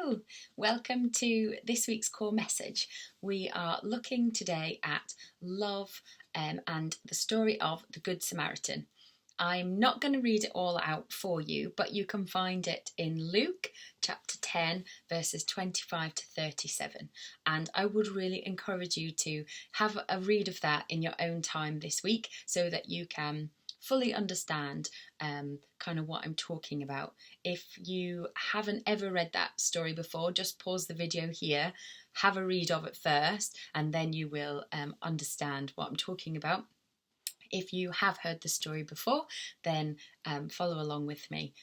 Hello, welcome to this week's core message. We are looking today at love and the story of the Good Samaritan. I'm not going to read it all out for you, but you can find it in Luke chapter 10, verses 25 to 37. And I would really encourage you to have a read of that in your own time this week so that you can fully understand kind of what I'm talking about. If you haven't ever read that story before, just pause the video here, have a read of it first, and then you will understand what I'm talking about. If you have heard the story before, then follow along with me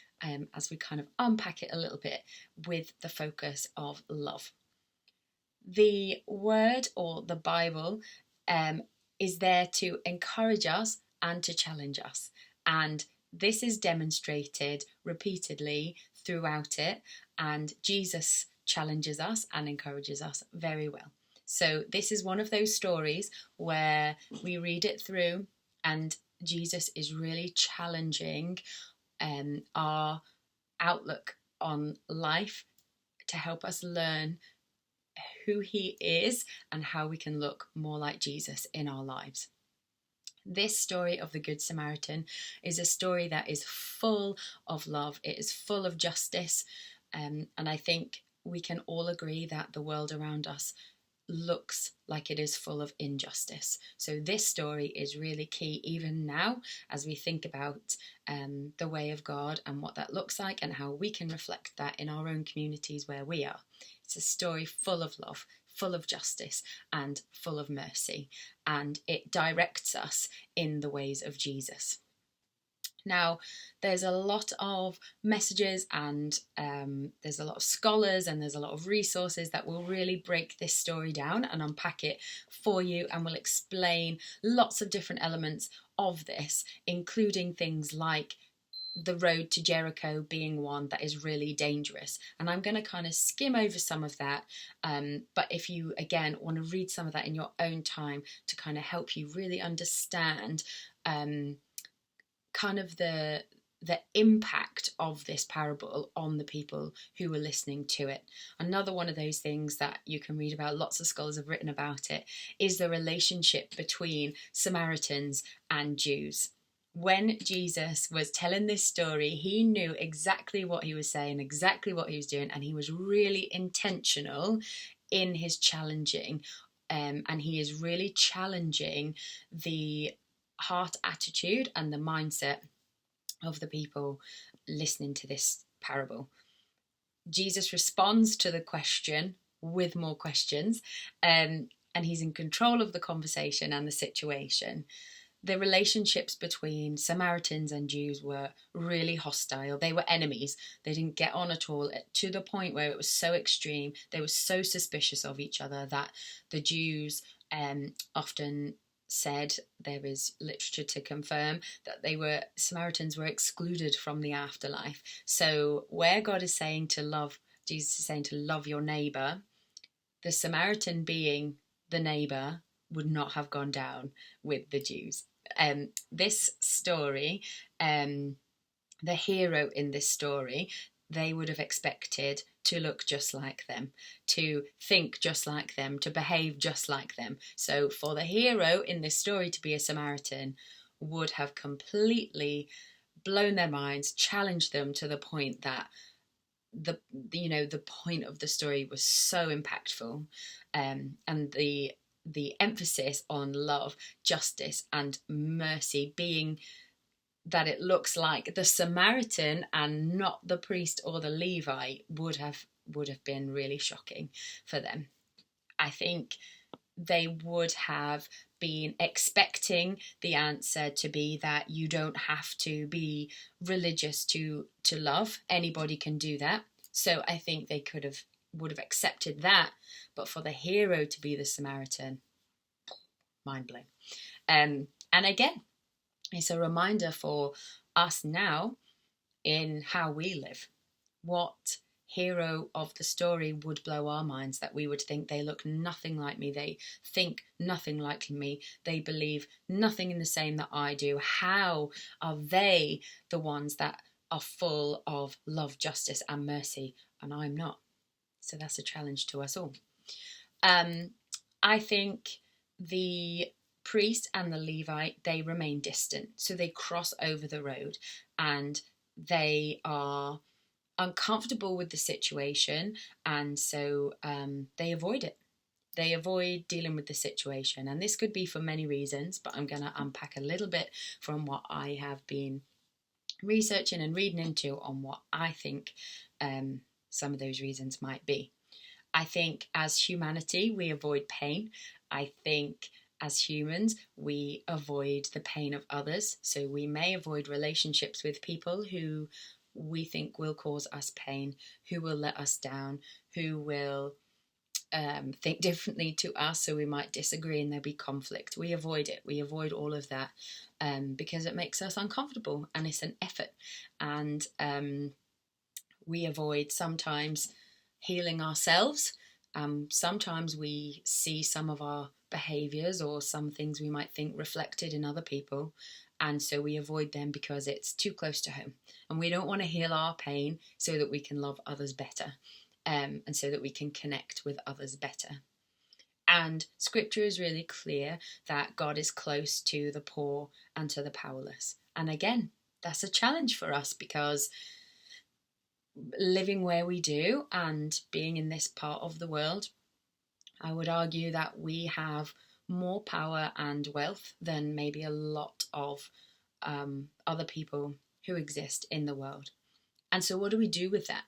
as we kind of unpack it a little bit with the focus of love. The word or the Bible is there to encourage us and to challenge us. And this is demonstrated repeatedly throughout it. And Jesus challenges us and encourages us very well. So this is one of those stories where we read it through and Jesus is really challenging our outlook on life to help us learn who he is and how we can look more like Jesus in our lives. This story of the Good Samaritan is a story that is full of love. It is full of justice. And I think we can all agree that the world around us looks like it is full of injustice. So this story is really key even now as we think about the way of God and what that looks like and how we can reflect that in our own communities where we are. It's a story full of love, full of justice and full of mercy, and it directs us in the ways of Jesus. Now, there's a lot of messages and there's a lot of scholars and there's a lot of resources that will really break this story down and unpack it for you and will explain lots of different elements of this, including things like the road to Jericho being one that is really dangerous. And I'm going to kind of skim over some of that. But if you, again, want to read some of that in your own time to kind of help you really understand kind of the impact of this parable on the people who were listening to it. Another one of those things that you can read about, lots of scholars have written about it, is the relationship between Samaritans and Jews. When Jesus was telling this story, he knew exactly what he was saying, exactly what he was doing, and he was really intentional in his challenging. And he is really challenging the heart attitude and the mindset of the people listening to this parable. Jesus responds to the question with more questions, and he's in control of the conversation and the situation. The relationships between Samaritans and Jews were really hostile. They were enemies. They didn't get on at all, to the point where it was so extreme. They were so suspicious of each other that the Jews often said, there is literature to confirm, that Samaritans were excluded from the afterlife. So where God is saying to love, Jesus is saying to love your neighbour, the Samaritan being the neighbour would not have gone down with the Jews. This story, the hero in this story, they would have expected to look just like them, to think just like them, to behave just like them. So for the hero in this story to be a Samaritan would have completely blown their minds, challenged them to the point that the point of the story was so impactful, and the emphasis on love, justice and mercy being that it looks like the Samaritan and not the priest or the Levite would have been really shocking for them. I think they would have been expecting the answer to be that you don't have to be religious to love. Anybody can do that. So I think they would have accepted that. But for the hero to be the Samaritan, mind blown. And again, it's a reminder for us now in how we live. What hero of the story would blow our minds, that we would think they look nothing like me, they think nothing like me, they believe nothing in the same that I do. How are they the ones that are full of love, justice and mercy, and I'm not? So that's a challenge to us all. I think the priest and the Levite, they remain distant. So they cross over the road and they are uncomfortable with the situation, and so they avoid it. They avoid dealing with the situation. And this could be for many reasons, but I'm going to unpack a little bit from what I have been researching and reading into on what I think some of those reasons might be. I think as humanity, we avoid pain. I think as humans, we avoid the pain of others. So we may avoid relationships with people who we think will cause us pain, who will let us down, who will think differently to us, so we might disagree and there'll be conflict. We avoid it. We avoid all of that because it makes us uncomfortable and it's an effort. And we avoid sometimes healing ourselves. Sometimes we see some of our behaviours or some things we might think reflected in other people, and so we avoid them because it's too close to home and we don't want to heal our pain so that we can love others better, and so that we can connect with others better. And scripture is really clear that God is close to the poor and to the powerless. And again, that's a challenge for us because living where we do and being in this part of the world, I would argue that we have more power and wealth than maybe a lot of other people who exist in the world. And so what do we do with that?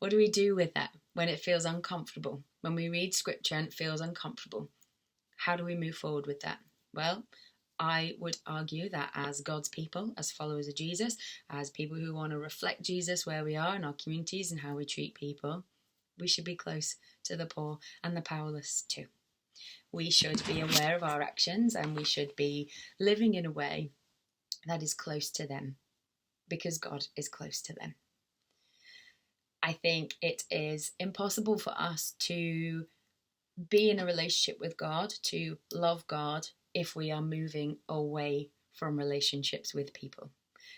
What do we do with that when it feels uncomfortable? When we read scripture and it feels uncomfortable, how do we move forward with that? Well, I would argue that as God's people, as followers of Jesus, as people who want to reflect Jesus where we are in our communities and how we treat people, we should be close to the poor and the powerless too. We should be aware of our actions and we should be living in a way that is close to them because God is close to them. I think it is impossible for us to be in a relationship with God, to love God, if we are moving away from relationships with people.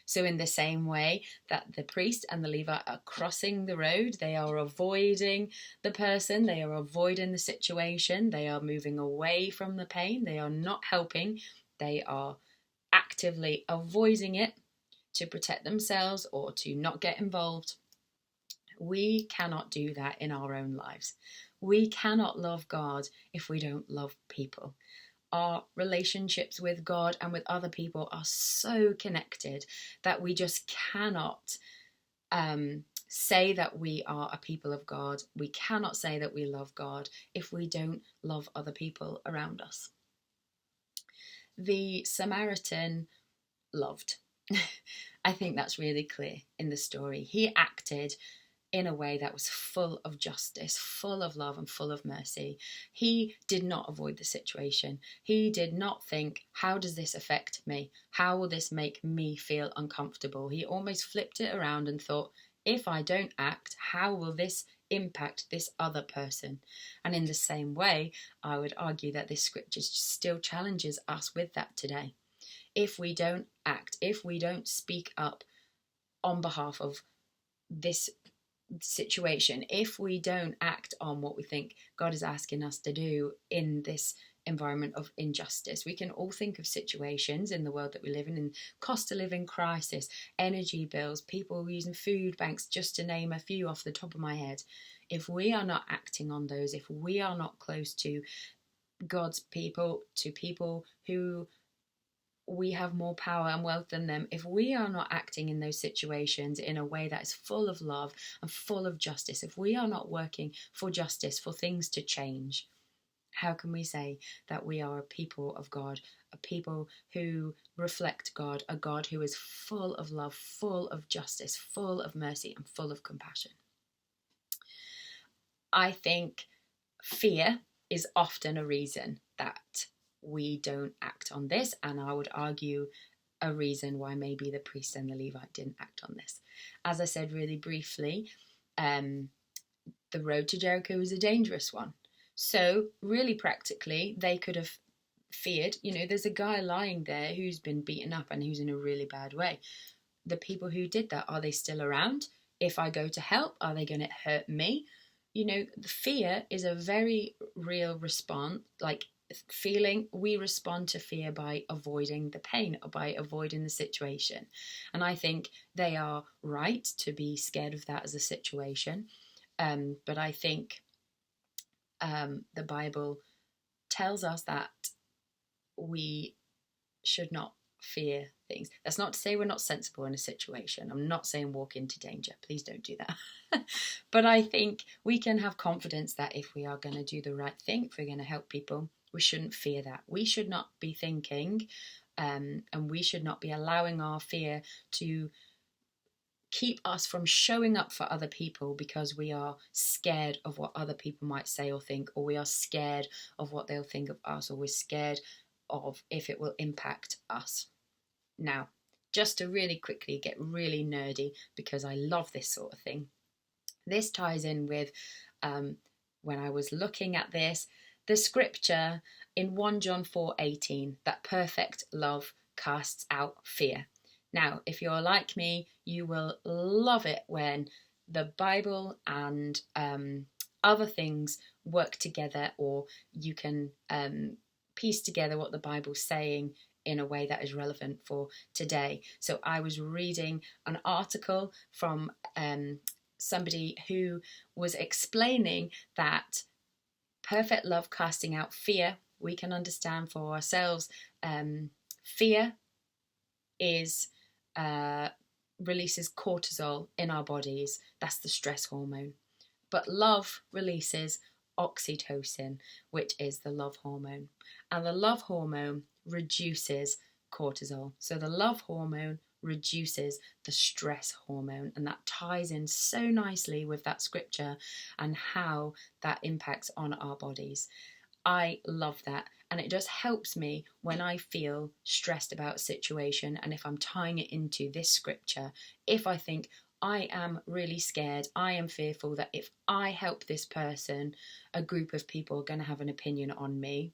So in the same way that the priest and the Levite are crossing the road, they are avoiding the person, they are avoiding the situation, they are moving away from the pain, they are not helping, they are actively avoiding it to protect themselves or to not get involved. We cannot do that in our own lives. We cannot love God if we don't love people. Our relationships with God and with other people are so connected that we just cannot say that we are a people of God. We cannot say that we love God if we don't love other people around us. The Samaritan loved. I think that's really clear in the story. He acted in a way that was full of justice, full of love and full of mercy. He did not avoid the situation. He did not think, how does this affect me? How will this make me feel uncomfortable? He almost flipped it around and thought, if I don't act, how will this impact this other person? And in the same way, I would argue that this scripture still challenges us with that today. If we don't act, if we don't speak up on behalf of this situation, if we don't act on what we think God is asking us to do in this environment of injustice, we can all think of situations in the world that we live in cost of living crisis, energy bills, people using food banks, just to name a few off the top of my head. If we are not acting on those, if we are not close to God's people, to people who we have more power and wealth than them, if we are not acting in those situations in a way that is full of love and full of justice, if we are not working for justice, for things to change, how can we say that we are a people of God, a people who reflect God, a God who is full of love, full of justice, full of mercy and full of compassion? I think fear is often a reason that we don't act on this, and I would argue a reason why maybe the priest and the Levite didn't act on this. As I said really briefly, the road to Jericho was a dangerous one. So really practically, they could have feared, there's a guy lying there who's been beaten up and who's in a really bad way. The people who did that, are they still around? If I go to help, are they going to hurt me? the fear is a very real response. Like feeling, we respond to fear by avoiding the pain or by avoiding the situation. And I think they are right to be scared of that as a situation. But I think the Bible tells us that we should not fear things. That's not to say we're not sensible in a situation. I'm not saying walk into danger. Please don't do that. But I think we can have confidence that if we are going to do the right thing, if we're going to help people, we shouldn't fear that. We should not be thinking, and we should not be allowing our fear to keep us from showing up for other people because we are scared of what other people might say or think, or we are scared of what they'll think of us, or we're scared of if it will impact us. Now, just to really quickly get really nerdy, because I love this sort of thing, this ties in with when I was looking at this, the scripture in 1 John 4:18, that perfect love casts out fear. Now, if you're like me, you will love it when the Bible and other things work together, or you can piece together what the Bible's saying in a way that is relevant for today. So I was reading an article from somebody who was explaining that perfect love casting out fear, we can understand for ourselves, fear is releases cortisol in our bodies. That's the stress hormone. But love releases oxytocin, which is the love hormone. And the love hormone reduces cortisol. So the love hormone reduces the stress hormone. And that ties in so nicely with that scripture and how that impacts on our bodies. I love that. And it just helps me when I feel stressed about a situation. And if I'm tying it into this scripture, if I think I am really scared, I am fearful that if I help this person, a group of people are going to have an opinion on me.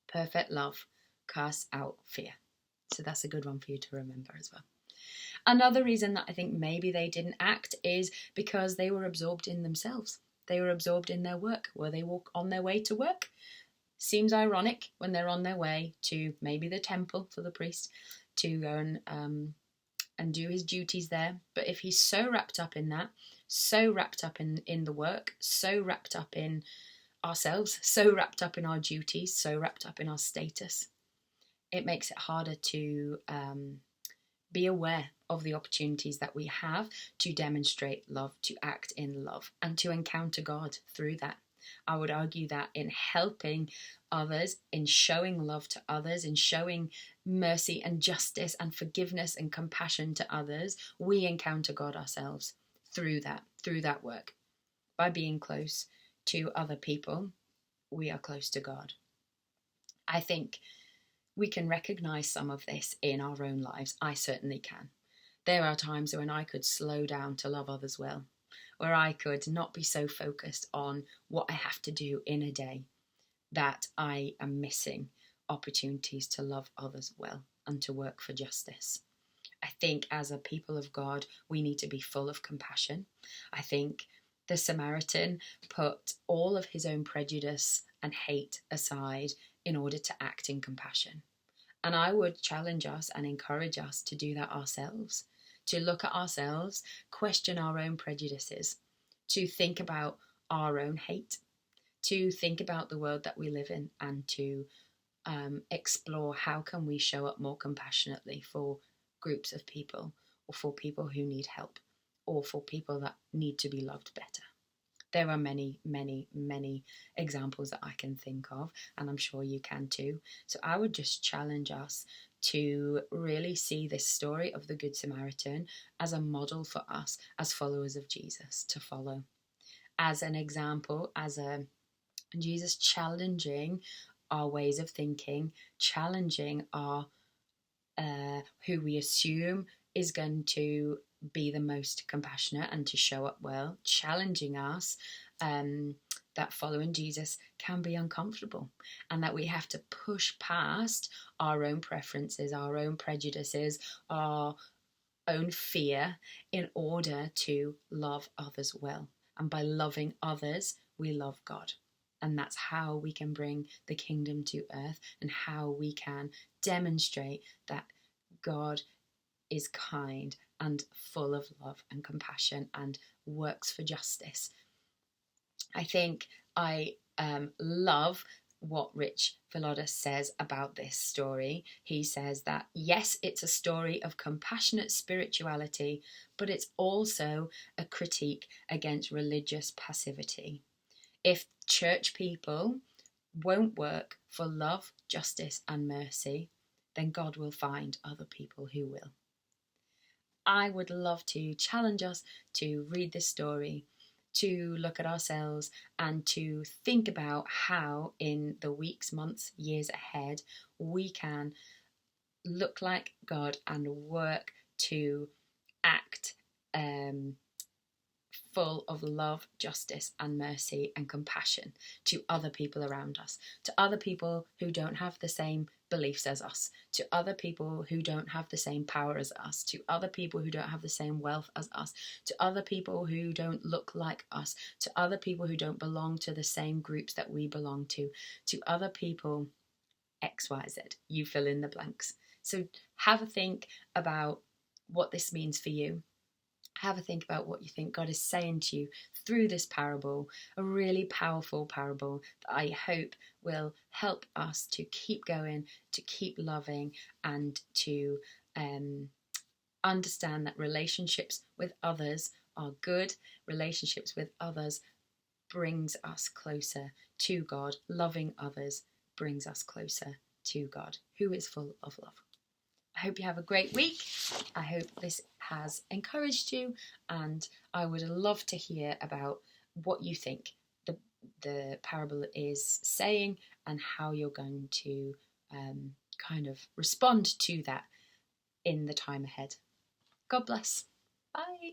Perfect love casts out fear. So that's a good one for you to remember as well. Another reason that I think maybe they didn't act is because they were absorbed in themselves. They were absorbed in their work. Were they on their way to work? Seems ironic when they're on their way to maybe the temple for the priest to go and do his duties there. But if he's so wrapped up in that, so wrapped up in the work, so wrapped up in ourselves, so wrapped up in our duties, so wrapped up in our status, it makes it harder to be aware of the opportunities that we have to demonstrate love, to act in love, and to encounter God through that. I would argue that in helping others, in showing love to others, in showing mercy and justice and forgiveness and compassion to others, we encounter God ourselves through that work. By being close to other people, we are close to God. I think we can recognize some of this in our own lives. I certainly can. There are times when I could slow down to love others well, where I could not be so focused on what I have to do in a day that I am missing opportunities to love others well and to work for justice. I think as a people of God, we need to be full of compassion. I think the Samaritan put all of his own prejudice and hate aside in order to act in compassion. And I would challenge us and encourage us to do that ourselves, to look at ourselves, question our own prejudices, to think about our own hate, to think about the world that we live in, and to explore how can we show up more compassionately for groups of people, or for people who need help, or for people that need to be loved better. There are many, many, many examples that I can think of, and I'm sure you can too. So I would just challenge us to really see this story of the Good Samaritan as a model for us as followers of Jesus to follow. As an example, as a Jesus challenging our ways of thinking, challenging our who we assume is going to be the most compassionate and to show up well, challenging us that following Jesus can be uncomfortable, and that we have to push past our own preferences, our own prejudices, our own fear in order to love others well. And by loving others, we love God. And that's how we can bring the kingdom to earth, and how we can demonstrate that God is kind and full of love and compassion and works for justice. I think I love what Rich Villodas says about this story. He says that, yes, it's a story of compassionate spirituality, but it's also a critique against religious passivity. If church people won't work for love, justice, and mercy, then God will find other people who will. I would love to challenge us to read this story, to look at ourselves, and to think about how in the weeks, months, years ahead we can look like God and work to act full of love, justice, and mercy and compassion to other people around us, to other people who don't have the same beliefs as us, to other people who don't have the same power as us, to other people who don't have the same wealth as us, to other people who don't look like us, to other people who don't belong to the same groups that we belong to other people XYZ. You fill in the blanks. So have a think about what this means for you. Have a think about what you think God is saying to you through this parable, a really powerful parable that I hope will help us to keep going, to keep loving, and to understand that relationships with others are good. Relationships with others brings us closer to God. Loving others brings us closer to God, who is full of love. I hope you have a great week. I hope this has encouraged you, and I would love to hear about what you think the parable is saying and how you're going to kind of respond to that in the time ahead. God bless. Bye.